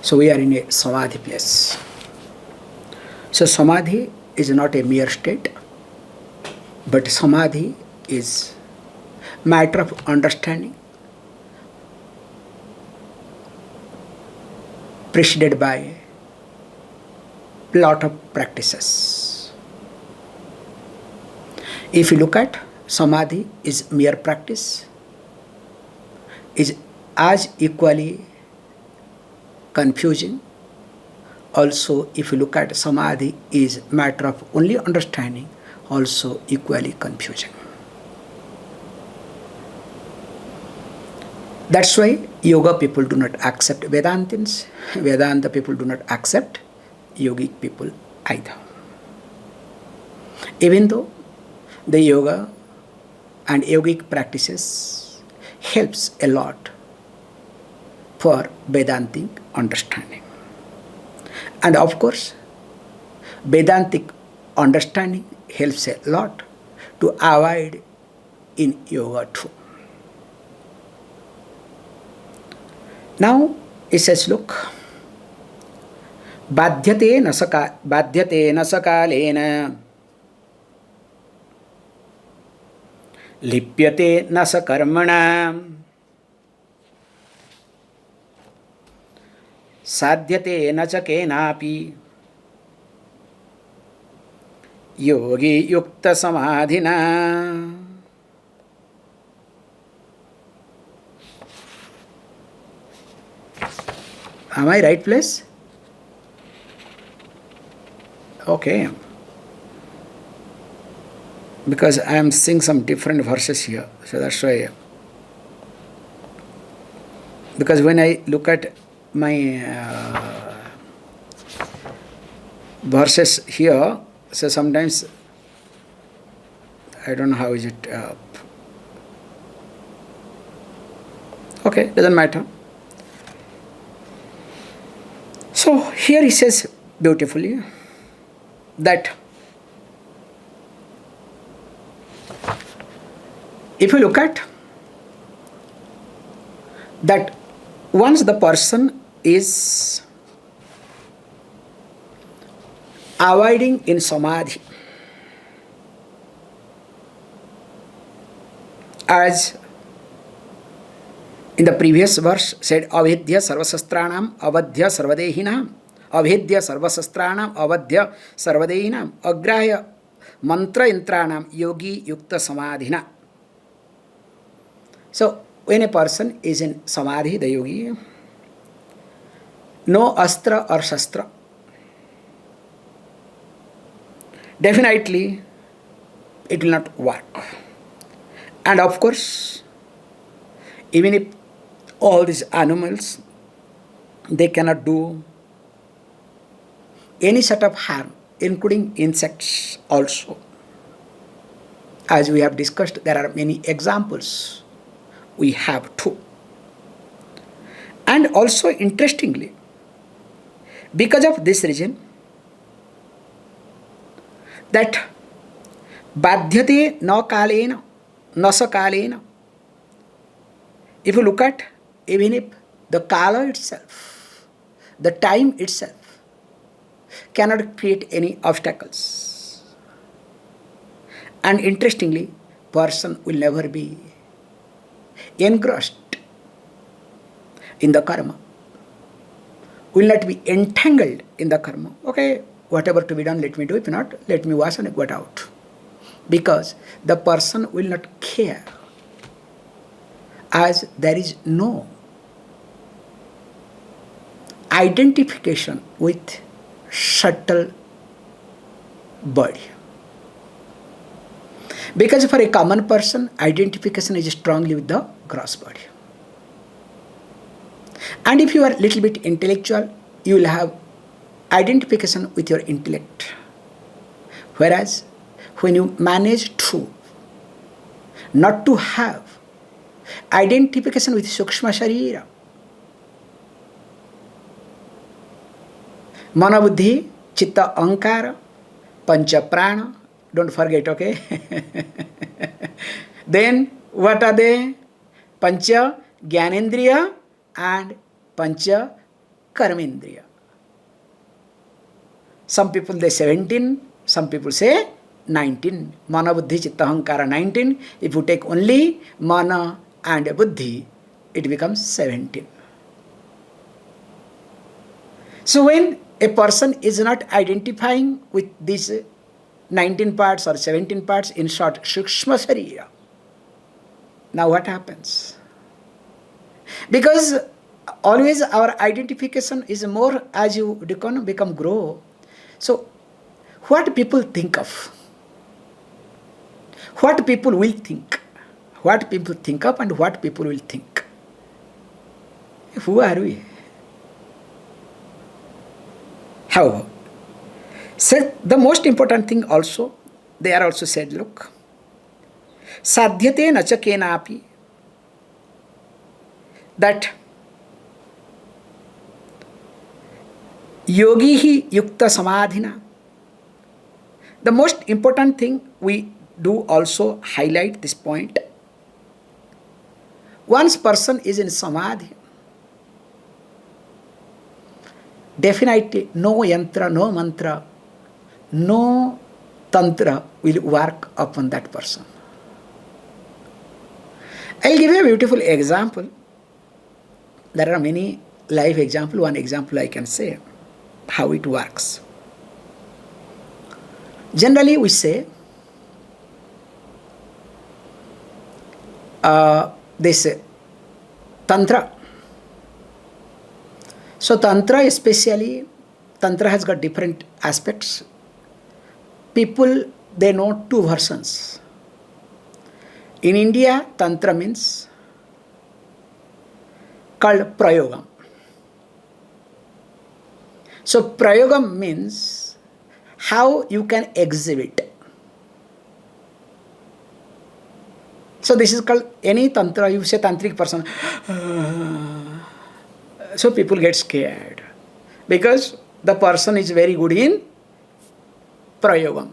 So we are in a samadhi place. So samadhi is not a mere state, but samadhi is matter of understanding, preceded by a lot of practices. If you look at samadhi is mere practice, is as equally confusing. Also, if you look at samadhi is matter of only understanding, also equally confusing. That's why yoga people do not accept Vedantins, Vedanta people do not accept yogic people either. Even though the yoga and yogic practices helps a lot for Vedantic understanding. And of course, Vedantic understanding helps a lot to avoid in yoga too. Now it says, look, badhyate na sakalena lipyate na sakarmana sadhyate na cha kenapi yogi yukta samadhina. Am I right place? Okay. Because I am seeing some different verses here. So that's why. Because when I look at my verses here, so sometimes I don't know how is it. Okay, doesn't matter. So here he says beautifully that if you look at that once the person is avoiding in samadhi, as in the previous verse said, avedya sarvasastranam avadhya sarvadehinam, avedya sarvasastranam avadhya sarvadehinam, agrahya mantra yantranam yogi yukta samadhina. So when a person is in samadhi, the yogi, no astra or shastra, definitely it will not work. And of course, even if all these animals, they cannot do any sort of harm, including insects also. As we have discussed, there are many examples we have too. And also interestingly, because of this reason, that badhyate na kalena na sakalena, if you look at even if the kala itself, the time itself cannot create any obstacles. And interestingly, person will never be engrossed in the karma, will not be entangled in the karma. Okay, whatever to be done, let me do. If not, let me wash and get out. Because the person will not care, as there is no identification with subtle body. Because for a common person, identification is strongly with the gross body. And if you are a little bit intellectual, you will have identification with your intellect. Whereas when you manage to not to have identification with Sukshma Sharira, Mana Buddhi, Chitta Ankara, Pancha Prana, don't forget, okay? Then what are they? Pancha Gyanendriya and Pancha karmendriya. Some people they 17, some people say 19. Mana, buddhi, chitta, ahankara 19. If you take only mana and buddhi, it becomes 17. So when a person is not identifying with these 19 parts or 17 parts, in short, Sukshma Sharira, now what happens? Because always our identification is more as you become grow. So what people think of, what people will think, what people think of and what people will think. Who are we? However, so the most important thing also, they are also said, look, sadhyate nacha kenapi, that yogi hi yukta samadhina. The most important thing we do also highlight this point. Once person is in samadhi, definitely no yantra, no mantra, no tantra will work upon that person. I'll give you a beautiful example. There are many live examples. One example I can say how it works. Generally we say this tantra. So tantra especially, tantra has got different aspects. People, they know two versions. In India, tantra means called prayogam. So prayogam means how you can exhibit. So this is called, any tantra, you say tantric person, so people get scared because the person is very good in prayogam.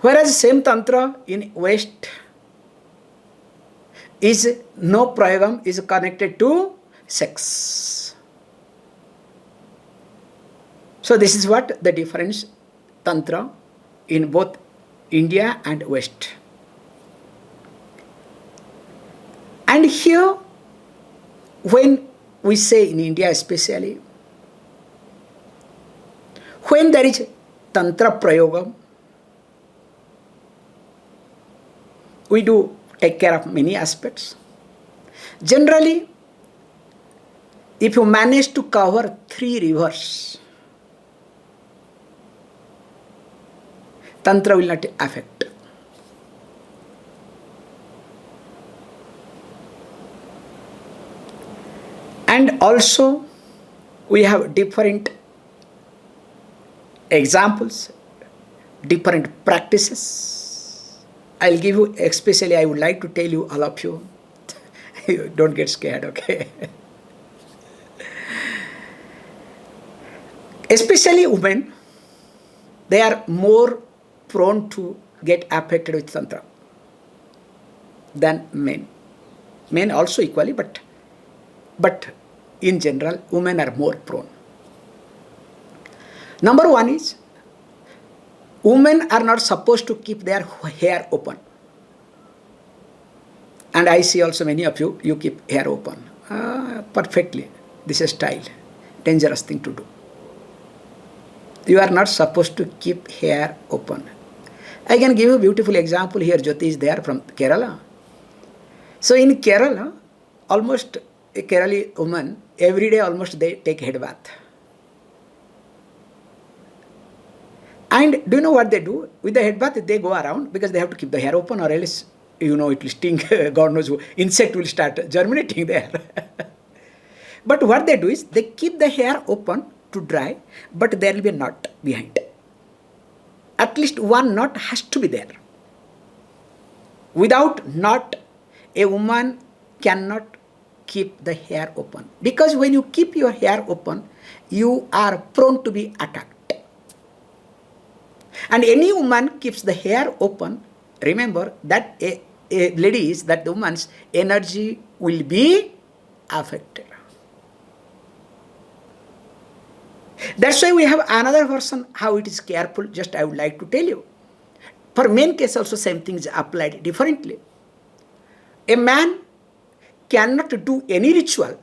Whereas same tantra in West is no prayogam, is connected to sex. So this is what the difference tantra in both India and West. And here, when we say in India especially, when there is tantra prayogam, we do take care of many aspects. Generally, if you manage to cover 3 rivers, tantra will not affect. And also, we have different examples, different practices. I'll give you, especially I would like to tell you, all of you, don't get scared, okay? Especially women, they are more prone to get affected with tantra than men. Men also equally, but in general, women are more prone. Number one is, women are not supposed to keep their hair open. And I see also many of you, you keep hair open. Perfectly. This is style. Dangerous thing to do. You are not supposed to keep hair open. I can give you a beautiful example here. Jyoti is there from Kerala. So in Kerala, almost a Kerala woman, every day almost they take head bath. And do you know what they do? With the head bath, they go around because they have to keep the hair open or else, it will stink. God knows, insect will start germinating there. But what they do is, they keep the hair open to dry, but there will be a knot behind. At least one knot has to be there. Without knot, a woman cannot keep the hair open. Because when you keep your hair open, you are prone to be attacked. And any woman keeps the hair open, remember that a lady is, that the woman's energy will be affected. That's why we have another version, how it is careful, just I would like to tell you. For men case also same thing is applied differently. A man cannot do any ritual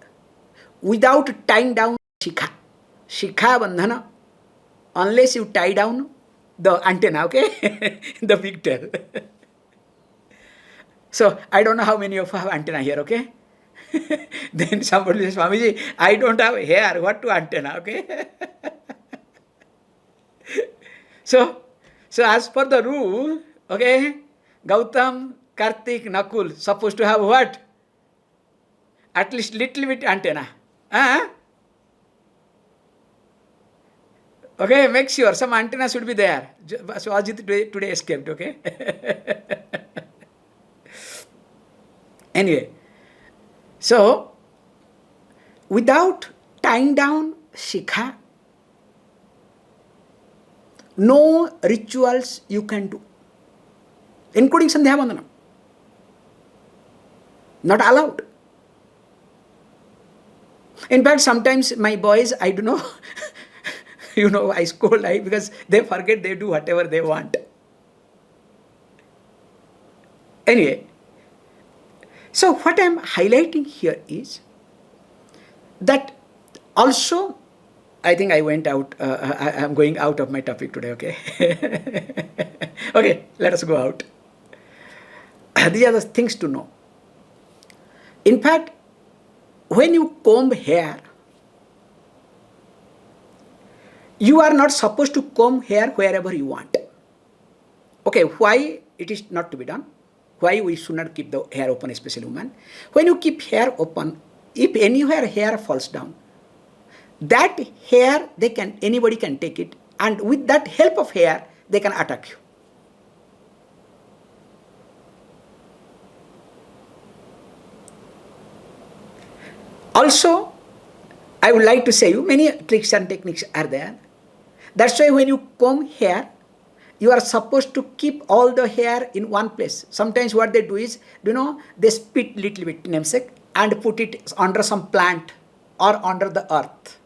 without tying down shikha. Shikha bandhana, unless you tie down the antenna, okay? The big tail. So, I don't know how many of you have antenna here, okay? Then somebody says, Swamiji, I don't have hair, what to antenna, okay? So as per the rule, okay, Gautam, Kartik, Nakul, supposed to have what? At least little bit antenna. Okay, make sure some antenna should be there. So Ajit today escaped, okay? Anyway, so without tying down shikha, no rituals you can do, including Sandhya Vandanam. Not allowed. In fact, sometimes my boys, I don't know, I scold because they forget they do whatever they want. Anyway, so what I am highlighting here is that also, I think I went out, I am going out of my topic today, okay? Okay, let us go out. These are the things to know. In fact, when you comb hair, you are not supposed to comb hair wherever you want. Okay, why it is not to be done? Why we should not keep the hair open, especially women? When you keep hair open, if anywhere hair falls down, that hair anybody can take it, and with that help of hair, they can attack you. Also, I would like to say you, many tricks and techniques are there. That's why when you comb hair, you are supposed to keep all the hair in one place. Sometimes what they do is, they spit little bit namesake and put it under some plant or under the earth.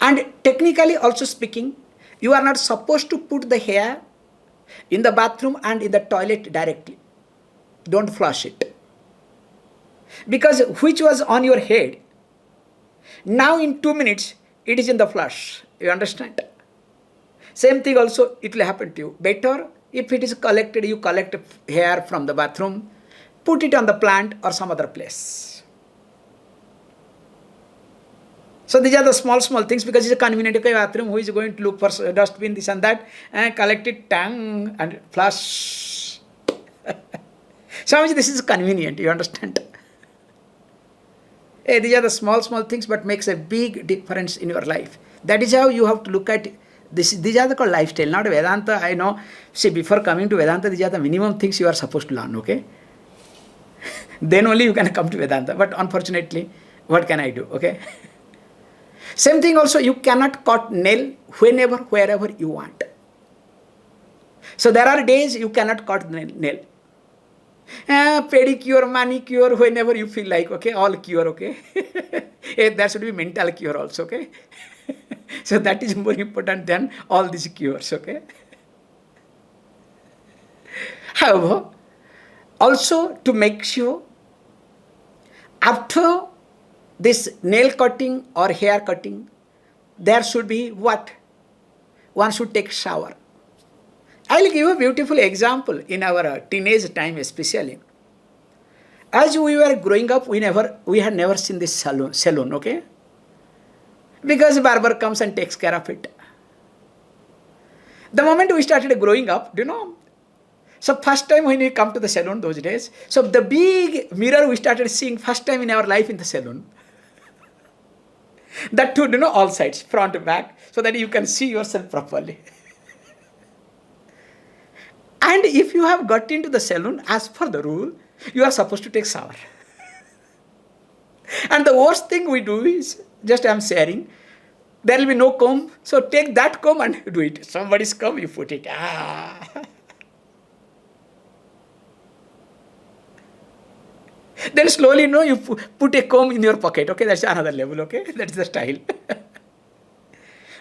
And technically also speaking, you are not supposed to put the hair in the bathroom and in the toilet directly. Don't flush it. Because which was on your head, now in 2 minutes, it is in the flush. You understand? Same thing also, it will happen to you. Better, if it is collected, you collect hair from the bathroom, put it on the plant or some other place. So these are the small things, because it's a convenient bathroom. Who is going to look for dustbin, this and that, and collect it, tang, and flush. Swamiji, this is convenient, you understand? Hey, these are the small things, but makes a big difference in your life. That is how you have to look at this. These are called lifestyle, not Vedanta. I know. See, before coming to Vedanta, these are the minimum things you are supposed to learn, okay? Then only you can come to Vedanta. But unfortunately, what can I do, okay? Same thing also, you cannot cut nail whenever, wherever you want. So there are days you cannot cut nail. Pedicure, manicure, whenever you feel like, okay, all cure, okay? That should be mental cure also, okay? So that is more important than all these cures, okay? However, also to make sure, after this nail cutting or hair cutting, there should be what? One should take shower. I will give a beautiful example in our teenage time especially. As we were growing up, we had never seen this salon, okay? Because barber comes and takes care of it. The moment we started growing up, so first time when we come to the salon those days, so the big mirror we started seeing first time in our life in the salon. That too, all sides, front, back, so that you can see yourself properly. And if you have got into the salon, as per the rule, you are supposed to take shower. And the worst thing we do is, just I am sharing, there will be no comb, so take that comb and do it. Somebody's comb, you put it. Then slowly, no, you put a comb in your pocket. Okay, that's another level. Okay, that's the style.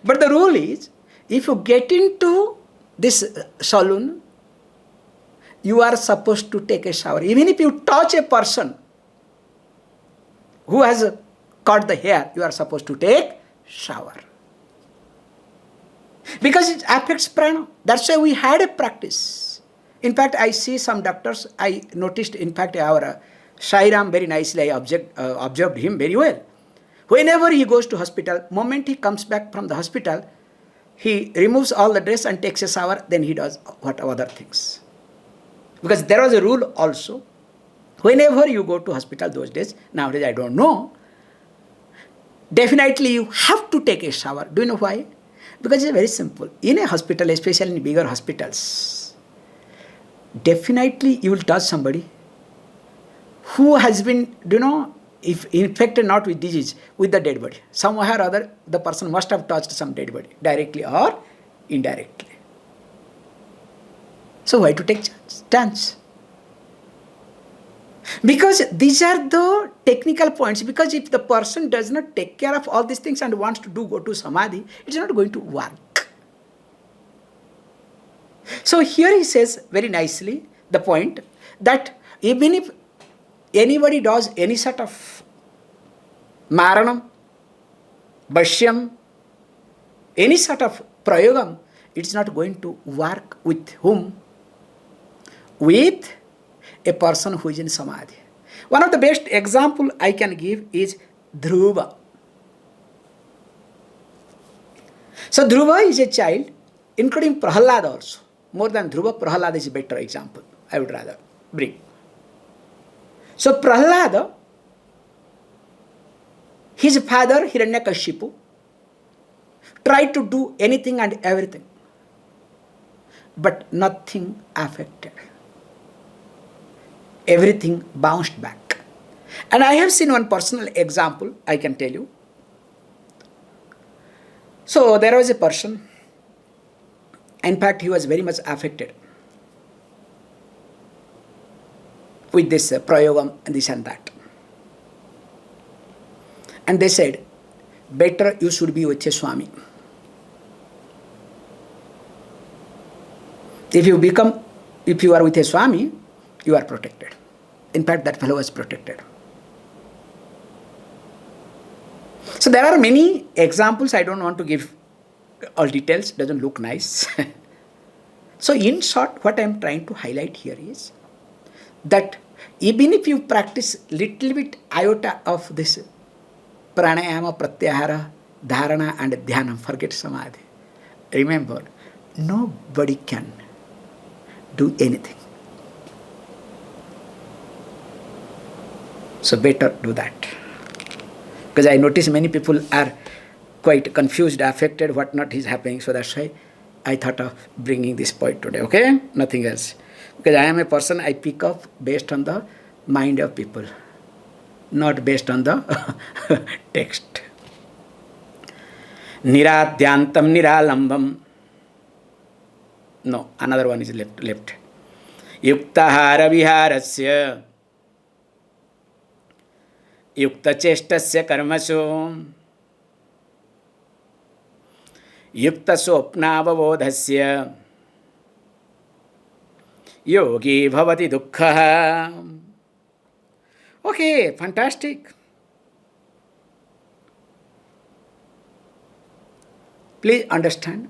But the rule is, if you get into this saloon, you are supposed to take a shower. Even if you touch a person who has cut the hair, you are supposed to take shower. Because it affects prana. That's why we had a practice. In fact, I see some doctors, I noticed, in fact, our Shairam very nicely, I observed him very well. Whenever he goes to hospital, moment he comes back from the hospital, he removes all the dress and takes a shower, then he does what other things. Because there was a rule also. Whenever you go to hospital those days, nowadays I don't know, definitely you have to take a shower. Do you know why? Because it's very simple. In a hospital, especially in bigger hospitals, definitely you will touch somebody who has been, if infected not with disease, with the dead body. Somewhere or other, the person must have touched some dead body, directly or indirectly. So why to take chance? Because these are the technical points. Because if the person does not take care of all these things and wants to go to samadhi, it's not going to work. So here he says very nicely the point that even if anybody does any sort of maranam, bhashyam, any sort of prayogam, it's not going to work with whom? With a person who is in samadhi. One of the best example I can give is Dhruva. So Dhruva is a child, including Prahalada also. More than Dhruva, Prahalada is a better example, I would rather bring. So Prahalada, his father Hiranyakashipu tried to do anything and everything, but nothing affected. Everything bounced back. And I have seen one personal example, I can tell you. So there was a person, in fact he was very much affected with this prayogam and this and that. And they said, better you should be with a Swami. If you are with a Swami, you are protected. In fact, that fellow was protected. So there are many examples. I don't want to give all details. Doesn't look nice. So in short, what I am trying to highlight here is that even if you practice little bit iota of this pranayama, pratyahara, dharana and dhyanam, forget samadhi. Remember, nobody can do anything. So better do that. Because I notice many people are quite confused, affected, what not is happening. So that's why I thought of bringing this point today. Okay? Nothing else. Because I am a person, I pick up based on the mind of people, not based on the text. Niradyantam niralambam. No, another one is left. Yuktahara viharasya. Yuktacheshtasya karmasu. Yuktasopnavabodhasya. Yogi bhavati dukkha. Okay, fantastic. Please understand.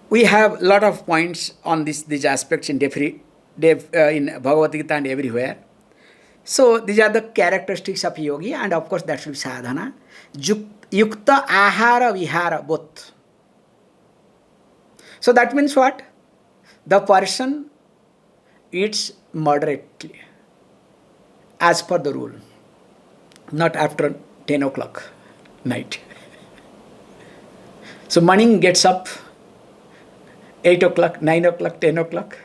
We have a lot of points on these aspects in Bhagavad Gita and everywhere. So these are the characteristics of yogi, and of course that should be sadhana. Yukta ahara vihara, both. So that means what? The person eats moderately, as per the rule, not after 10 o'clock night. So morning gets up 8 o'clock, 9 o'clock, 10 o'clock.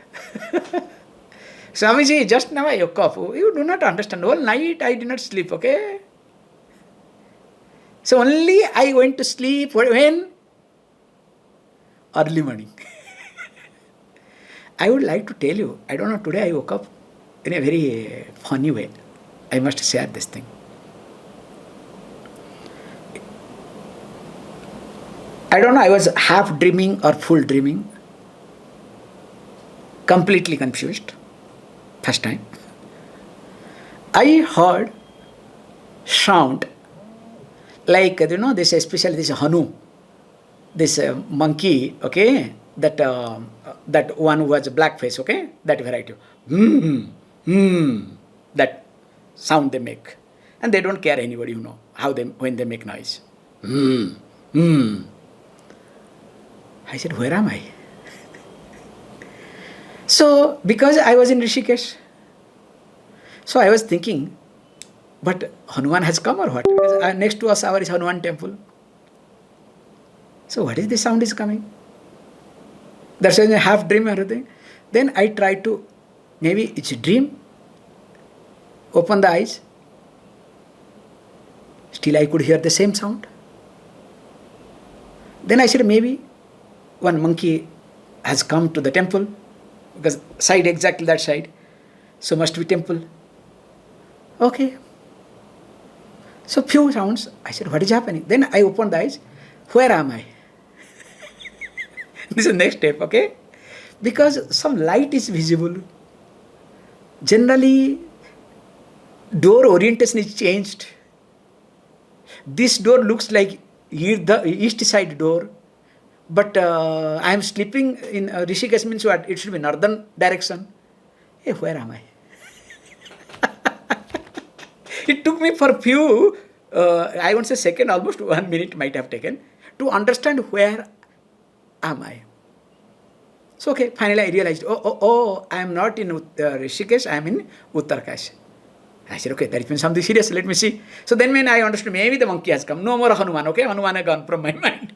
Swamiji, just now I woke up. You do not understand. All night I did not sleep, okay? So only I went to sleep when? Early morning. I would like to tell you, I don't know, today I woke up in a very funny way. I must share this thing. I don't know, I was half dreaming or full dreaming. Completely confused. First time. I heard sound like, this especially this Hanu, this monkey, okay, that one who has a black face, okay, that variety. That sound they make. And they don't care anybody, when they make noise. I said, where am I? So, because I was in Rishikesh, so I was thinking, but Hanuman has come or what? Because next to us, is Hanuman temple. So, what is the sound is coming? That's why I half dream everything. Then I tried to, maybe it's a dream. Open the eyes. Still I could hear the same sound. Then I said, maybe one monkey has come to the temple, because side exactly that side, so must be temple. Okay. So few sounds, I said, what is happening? Then I opened the eyes, where am I? This is the next step, okay? Because some light is visible. Generally, door orientation is changed. This door looks like the east side door. But I am sleeping in Rishikesh means what? It should be northern direction. Hey, where am I? It took me for few, I won't say second, almost 1 minute might have taken, to understand where am I. So, okay, finally I realized, I am not in Rishikesh, I am in Uttarkash. I said, okay, that means something serious, let me see. So then when I understood, maybe the monkey has come, no more Hanuman, okay, Hanuman has gone from my mind.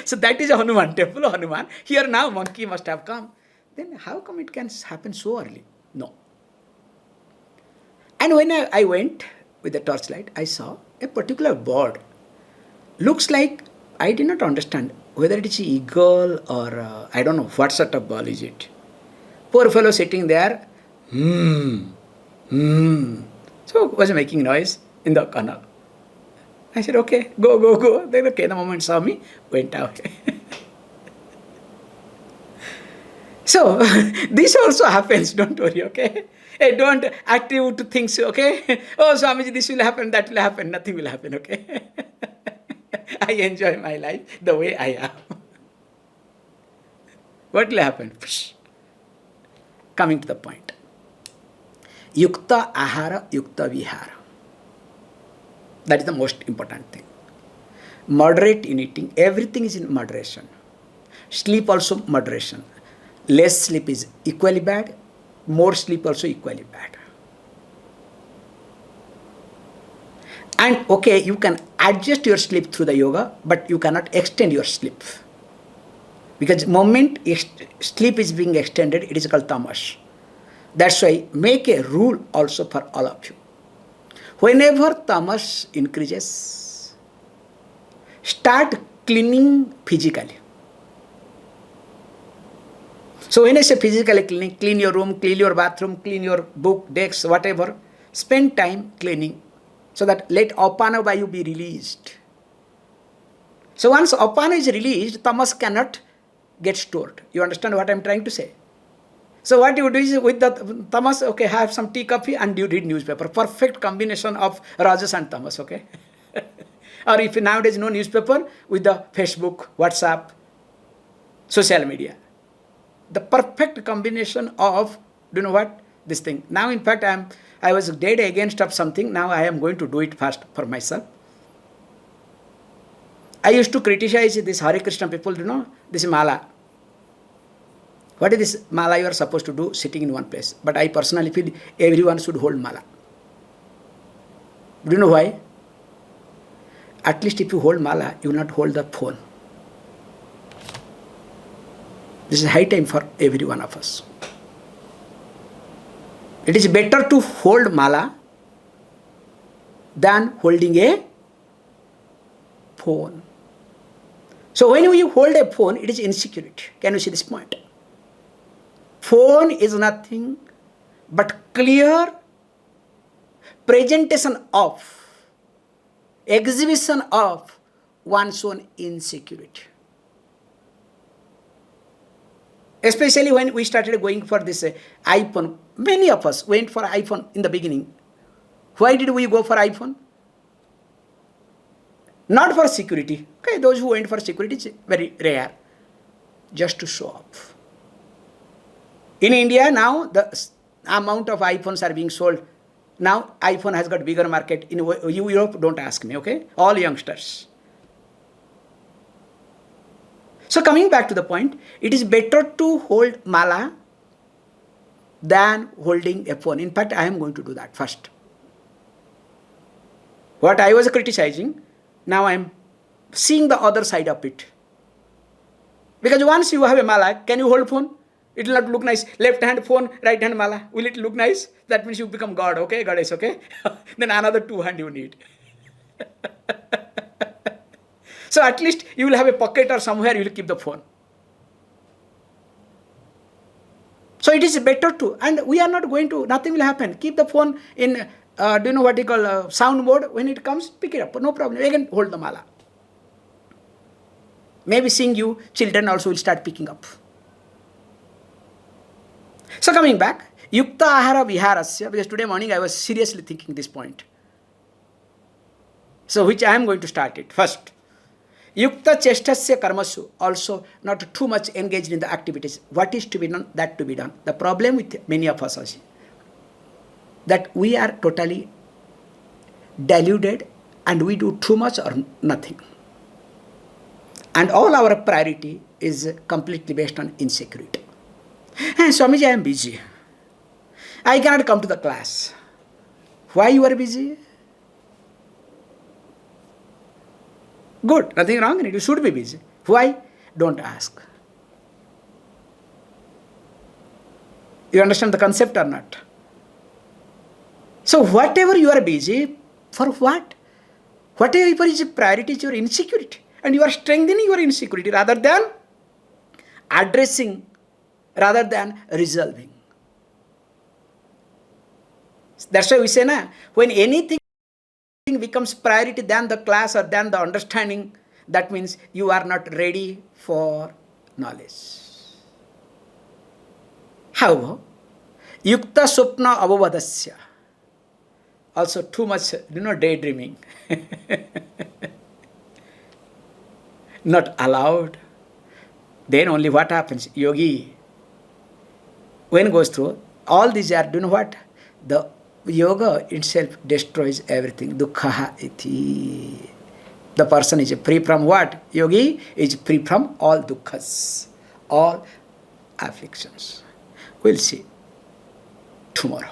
So that is a Hanuman temple, Hanuman. Here now monkey must have come. Then how come it can happen so early? No. And when I went with the torchlight, I saw a particular bird. Looks like, I did not understand whether it is an eagle or I don't know what sort of bird is it. Poor fellow sitting there, So was making noise in the corner. I said, okay, go. Then okay, the moment saw me, went out. So, this also happens, don't worry, okay? Hey, don't attribute things, okay? Oh, Swamiji, this will happen, that will happen, nothing will happen, okay? I enjoy my life the way I am. What will happen? Coming to the point. Yukta ahara, yukta vihara. That is the most important thing. Moderate in eating. Everything is in moderation. Sleep also moderation. Less sleep is equally bad. More sleep also equally bad. And okay, you can adjust your sleep through the yoga, but you cannot extend your sleep. Because the moment sleep is being extended, it is called tamas. That's why make a rule also for all of you. Whenever tamas increases, start cleaning physically. So when I say physically cleaning, clean your room, clean your bathroom, clean your book, decks, whatever. Spend time cleaning so that let apana vayu be released. So once apana is released, tamas cannot get stored. You understand what I am trying to say? So what you do is with the tamas, okay, have some tea, coffee and you read newspaper. Perfect combination of rajas and tamas, okay? Or if nowadays no newspaper, with the Facebook, WhatsApp, social media. The perfect combination of, do you know what? This thing. Now in fact I was dead against of something, now I am going to do it fast for myself. I used to criticize this Hare Krishna people, you know, this mala. What is this mala you are supposed to do sitting in one place? But I personally feel everyone should hold mala. Do you know why? At least if you hold mala, you will not hold the phone. This is high time for every one of us. It is better to hold mala than holding a phone. So when you hold a phone, it is insecurity. Can you see this point? Phone is nothing but clear presentation of, exhibition of one's own insecurity. Especially when we started going for this iPhone. Many of us went for iPhone in the beginning. Why did we go for iPhone? Not for security. Okay, those who went for security is very rare. Just to show off. In India now, the amount of iPhones are being sold. Now iPhone has got bigger market. In Europe, don't ask me, okay? All youngsters. So coming back to the point, it is better to hold mala than holding a phone. In fact, I am going to do that first. What I was criticizing, now I am seeing the other side of it. Because once you have a mala, can you hold phone? It will not look nice. Left hand phone, right hand mala. Will it look nice? That means you become God, okay? Goddess, okay? Then another 2 hands you need. So at least you will have a pocket or somewhere you will keep the phone. So it is better to, and we are not going to, nothing will happen. Keep the phone in, do you know what you call sound mode? When it comes, pick it up, no problem. Again, hold the mala. Maybe seeing you, children also will start picking up. So coming back, yukta ahara viharasya, because today morning I was seriously thinking this point. So which I am going to start it first. Yukta chestasya karmasu, also not too much engaged in the activities. What is to be done, that to be done. The problem with many of us is that we are totally deluded and we do too much or nothing. And all our priority is completely based on insecurity. And Swamiji, I am busy. I cannot come to the class. Why you are busy? Good, nothing wrong in it. You should be busy. Why? Don't ask. You understand the concept or not? So whatever you are busy, for what? Whatever is priority is your insecurity. And you are strengthening your insecurity rather than addressing, rather than resolving. That's why we say, when anything becomes priority than the class or than the understanding, that means you are not ready for knowledge. However, yukta swapna avavadasya, also too much, daydreaming, not allowed. Then only what happens? Yogi, when goes through, all these are, what? The yoga itself destroys everything. Dukkha iti. The person is free from what? Yogi is free from all dukkhas, all afflictions. We'll see tomorrow.